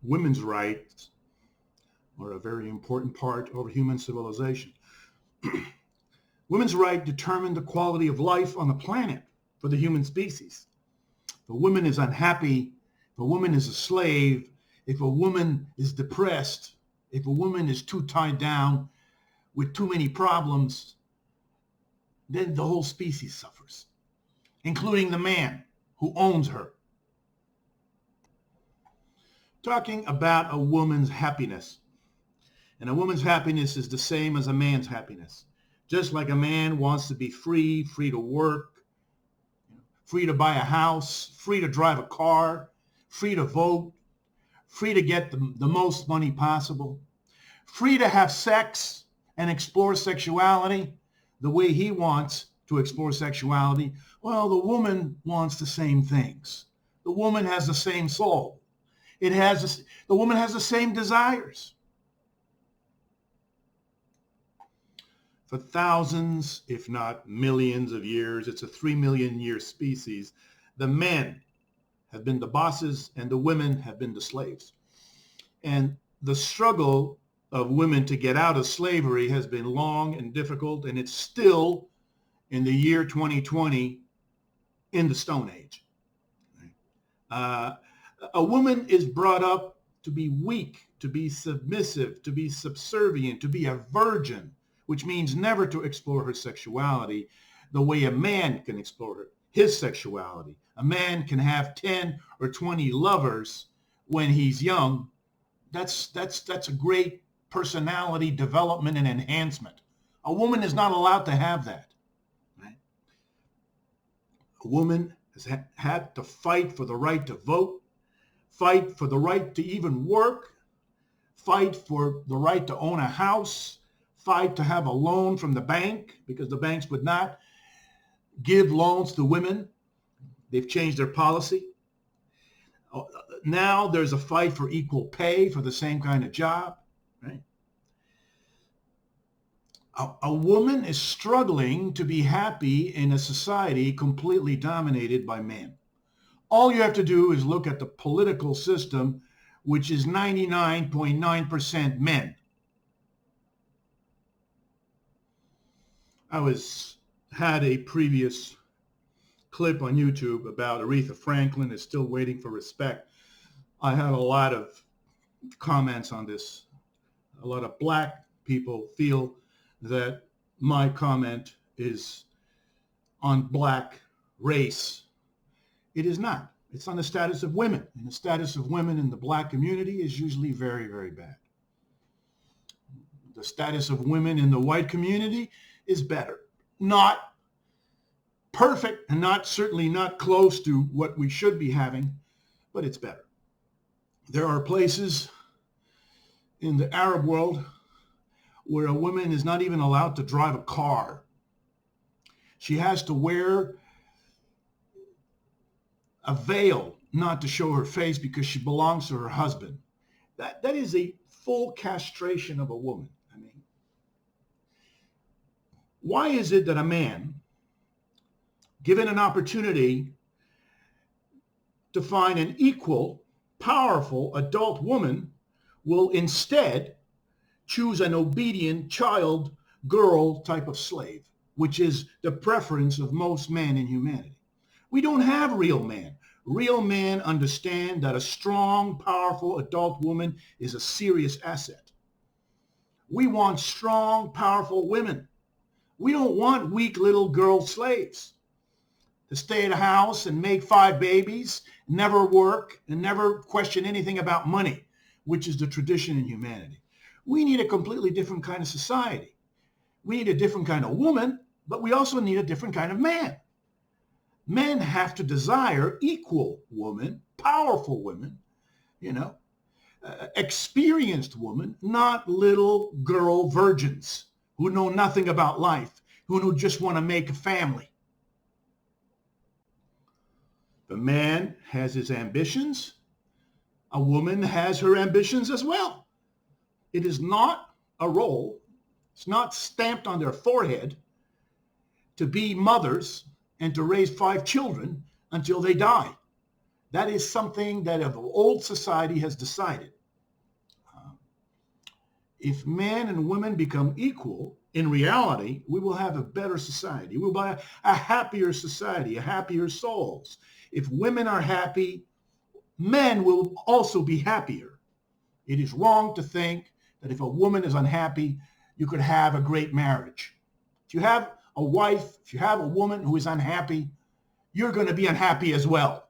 women's rights are a very important part of human civilization. Women's rights determine the quality of life on the planet for the human species. If a woman is unhappy, if a woman is a slave, if a woman is depressed, if a woman is too tied down with too many problems, then the whole species suffers, including the man who owns her. Talking about a woman's happiness. And a woman's happiness is the same as a man's happiness. Just like a man wants to be free, free to work, free to buy a house, free to drive a car, free to vote, free to get the most money possible, free to have sex and explore sexuality the way he wants to explore sexuality. Well, the woman wants the same things. The woman has the same soul. The woman has the same desires. For thousands, if not millions of years, it's a 3 million year species, the men have been the bosses and the women have been the slaves. And the struggle of women to get out of slavery has been long and difficult, and it's still, in the year 2020, in the Stone Age. A woman is brought up to be weak, to be submissive, to be subservient, to be a virgin, which means never to explore her sexuality the way a man can explore his sexuality. A man can have 10 or 20 lovers when he's young. That's a great personality development and enhancement. A woman is not allowed to have that. Right? A woman has had to fight for the right to vote, fight for the right to even work, fight for the right to own a house, fight to have a loan from the bank because the banks would not give loans to women. They've changed their policy. Now there's a fight for equal pay for the same kind of job, right? A woman is struggling to be happy in a society completely dominated by men. All you have to do is look at the political system, which is 99.9% men. I had a previous clip on YouTube about Aretha Franklin is still waiting for respect. I had a lot of comments on this. A lot of black people feel that my comment is on black race. It is not. It's on the status of women. And the status of women in the black community is usually very, very bad. The status of women in the white community is better. Not perfect and certainly not close to what we should be having, but it's better. There are places in the Arab world where a woman is not even allowed to drive a car. She has to wear a veil not to show her face because she belongs to her husband. That is a full castration of a woman. I mean, why is it that a man, given an opportunity to find an equal, powerful adult woman, will instead choose an obedient child, girl type of slave, which is the preference of most men in humanity? We don't have real men. Real men understand that a strong, powerful adult woman is a serious asset. We want strong, powerful women. We don't want weak little girl slaves to stay at a house and make 5 babies, never work, and never question anything about money, which is the tradition in humanity. We need a completely different kind of society. We need a different kind of woman, but we also need a different kind of man. Men have to desire equal women, powerful women, experienced women, not little girl virgins who know nothing about life, who just want to make a family. The man has his ambitions. A woman has her ambitions as well. It is not a role. It's not stamped on their forehead to be mothers and to raise 5 children until they die. That is something that the old society has decided. If men and women become equal, in reality, we will have a better society. We will have a happier society, a happier souls. If women are happy, men will also be happier. It is wrong to think that if a woman is unhappy, you could have a great marriage. If you have a wife, if you have a woman who is unhappy, you're going to be unhappy as well.